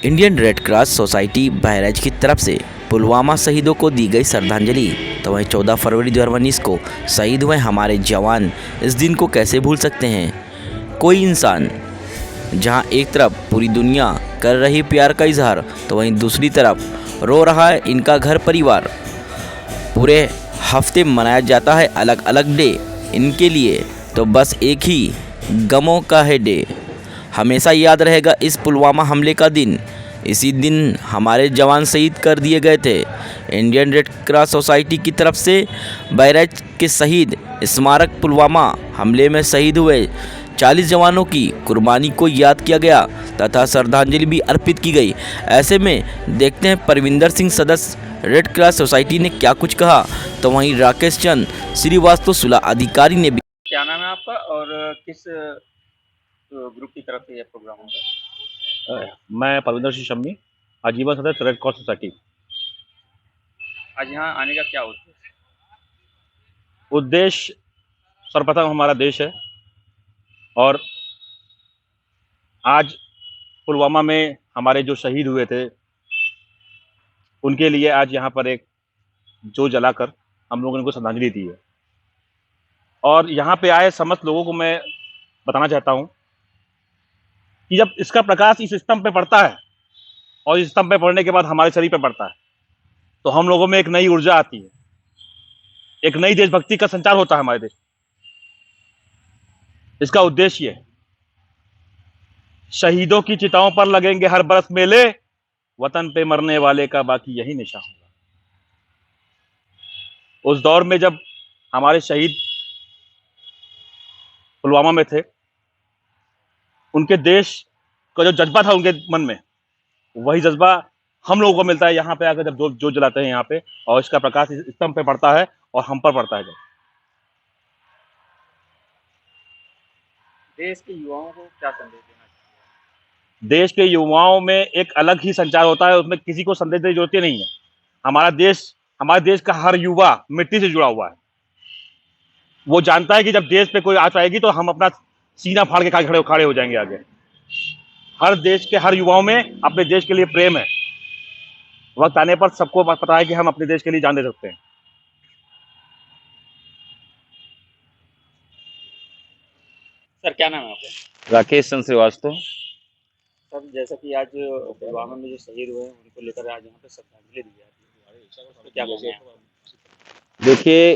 Indian red cross society Bahraich की तरफ से पुलवामा शहीदों को दी गई श्रद्धांजलि। तो वहीं 14 फरवरी 2019 को शहीद हुए हमारे जवान इस दिन को कैसे भूल सकते हैं। कोई इंसान जहां एक तरफ पूरी दुनिया कर रही प्यार का इजहार, तो वहीं दूसरी तरफ रो रहा है इनका घर परिवार। पूरे हफ्ते मनाया जाता है अलग अलग डे इनके लिए, तो बस एक ही गमों का है डे। हमेशा याद रहेगा इस पुलवामा हमले का दिन। इसी दिन हमारे जवान शहीद कर दिए गए थे। इंडियन रेड क्रॉस सोसाइटी की तरफ से बहराइच के शहीद स्मारक पुलवामा हमले में शहीद हुए 40 जवानों की कुर्बानी को याद किया गया तथा श्रद्धांजलि भी अर्पित की गई। ऐसे में देखते हैं परविंदर सिंह सदस्य रेड क्रॉस सोसाइटी ने क्या कुछ कहा। तो वहीं राकेश चंद श्रीवास्तव सुला अधिकारी ने भी। क्या नाम है आपका और किस ग्रुप की तरफ से ये प्रोग्राम होगा? मैं परविंदर सिंह शम्मी, आजीवन सदस्य रेड क्रॉस सोसाइटी। आज यहाँ आने का क्या उद्देश्य? उद्देश्य सर्वप्रथम हमारा देश है और आज पुलवामा में हमारे जो शहीद हुए थे उनके लिए आज यहाँ पर एक जो जलाकर हम लोगों ने उनको श्रद्धांजलि दी है। और यहाँ पे आए समस्त लोगों को मैं बताना चाहता हूँ कि जब इसका प्रकाश इस स्तंभ पे पड़ता है और इस स्तंभ पे पड़ने के बाद हमारे शरीर पे पड़ता है, तो हम लोगों में एक नई ऊर्जा आती है, एक नई देशभक्ति का संचार होता है हमारे देश। इसका उद्देश्य है, शहीदों की चिताओं पर लगेंगे हर बरस मेले, वतन पे मरने वाले का बाकी यही निशा होगा। उस दौर में जब हमारे शहीद पुलवामा में थे, उनके देश का जो जज्बा था उनके मन में, वही जज्बा हम लोगों को मिलता है यहाँ पे आकर जब जो जलाते हैं यहाँ पे, और इसका प्रकाश इस स्तंभ पे पड़ता है और हम पर पड़ता है। जब देश के युवाओं को क्या संदेश देना चाहिए? देश के युवाओं में एक अलग ही संचार होता है, उसमें किसी को संदेश देने की जरूरत नहीं है। हमारे देश का हर युवा मिट्टी से जुड़ा हुआ है। वो जानता है कि जब देश पे कोई आंच आएगी तो हम अपना सीना फाड़ के खड़े हो जाएंगे आगे। हर देश के हर युवाओं में अपने देश के लिए प्रेम है। वक्त आने पर सबको पता है कि हम अपने देश के लिए जान दे सकते हैं। सर, क्या नाम है आपका? राकेश चंद श्रीवास्तव। सर, जैसा कि आज पुलवामा में जो शहीद हुए हैं उनको लेकर आज यहाँ पे श्रद्धांजलि दी जाती है, तो क्या कहना है? देखिए,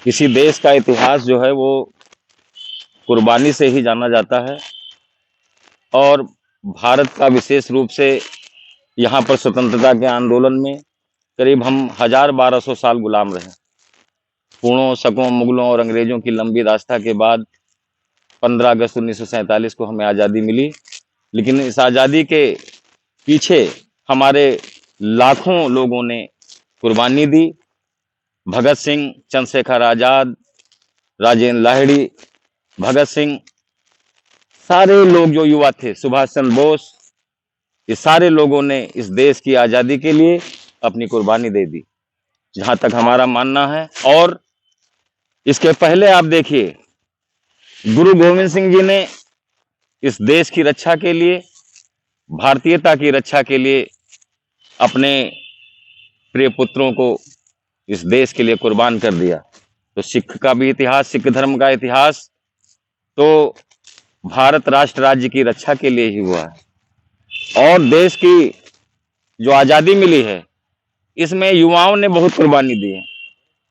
किसी देश का इतिहास जो है वो कुर्बानी से ही जाना जाता है, और भारत का विशेष रूप से यहाँ पर स्वतंत्रता के आंदोलन में करीब हम 1200 साल गुलाम रहे। पूर्णों, शकों, मुगलों और अंग्रेजों की लंबी दास्ता के बाद 15 अगस्त 1947 को हमें आज़ादी मिली। लेकिन इस आज़ादी के पीछे हमारे लाखों लोगों ने कुर्बानी दी। भगत सिंह, चंद्रशेखर आजाद, राजेंद्र लाहिड़ी, भगत सिंह, सारे लोग जो युवा थे, सुभाष चंद्र बोस, ये सारे लोगों ने इस देश की आज़ादी के लिए अपनी कुर्बानी दे दी, जहां तक हमारा मानना है। और इसके पहले आप देखिए, गुरु गोविंद सिंह जी ने इस देश की रक्षा के लिए, भारतीयता की रक्षा के लिए अपने प्रिय पुत्रों को इस देश के लिए कुर्बान कर दिया। तो सिख का भी इतिहास, सिख धर्म का इतिहास तो भारत राष्ट्र राज्य की रक्षा के लिए ही हुआ है। और देश की जो आज़ादी मिली है, इसमें युवाओं ने बहुत कुर्बानी दी है।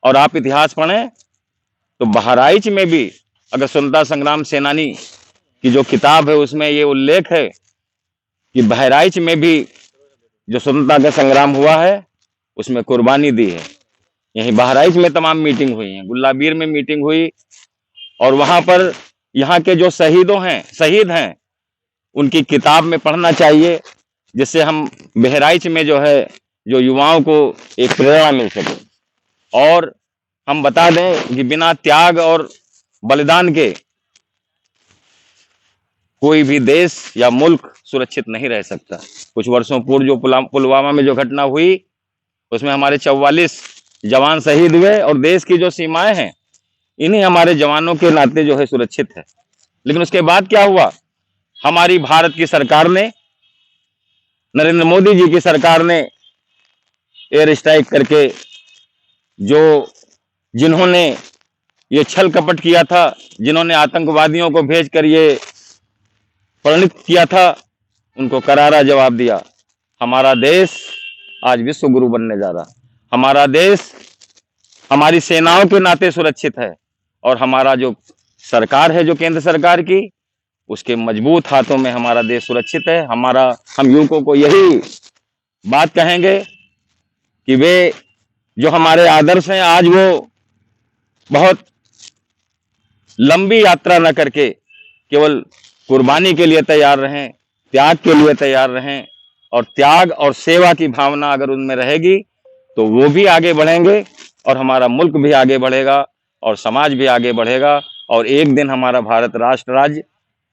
और आप इतिहास पढ़ें तो बहराइच में भी, अगर स्वतंत्रता संग्राम सेनानी की जो किताब है उसमें ये उल्लेख है कि बहराइच में भी जो स्वतंत्रता का संग्राम हुआ है उसमें कुर्बानी दी है। यहीं बहराइच में तमाम मीटिंग हुई है, गुल्लाबीर में मीटिंग हुई, और वहां पर यहाँ के जो शहीद हैं उनकी किताब में पढ़ना चाहिए, जिससे हम बहराइच में जो है जो युवाओं को एक प्रेरणा मिल सके। और हम बता दें कि बिना त्याग और बलिदान के कोई भी देश या मुल्क सुरक्षित नहीं रह सकता। कुछ वर्षों पूर्व जो पुलवामा में जो घटना हुई, उसमें हमारे 44 जवान शहीद हुए, और देश की जो सीमाएं हैं इन्हीं हमारे जवानों के नाते जो है सुरक्षित है। लेकिन उसके बाद क्या हुआ, हमारी भारत की सरकार ने नरेंद्र मोदी जी की सरकार ने एयर स्ट्राइक करके जिन्होंने ये छल कपट किया था, जिन्होंने आतंकवादियों को भेजकर ये प्रणित किया था, उनको करारा जवाब दिया। हमारा देश आज विश्व गुरु बनने जा रहा। हमारा देश हमारी सेनाओं के नाते सुरक्षित है और हमारा जो सरकार है, जो केंद्र सरकार की, उसके मजबूत हाथों में हमारा देश सुरक्षित है। हम युवकों को यही बात कहेंगे कि वे जो हमारे आदर्श हैं, आज वो बहुत लंबी यात्रा न करके केवल कुर्बानी के लिए तैयार रहें, त्याग के लिए तैयार रहें, और त्याग और सेवा की भावना अगर उनमें रहेगी तो वो भी आगे बढ़ेंगे और हमारा मुल्क भी आगे बढ़ेगा और समाज भी आगे बढ़ेगा और एक दिन हमारा भारत राष्ट्र राज्य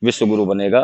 विश्व गुरु बनेगा।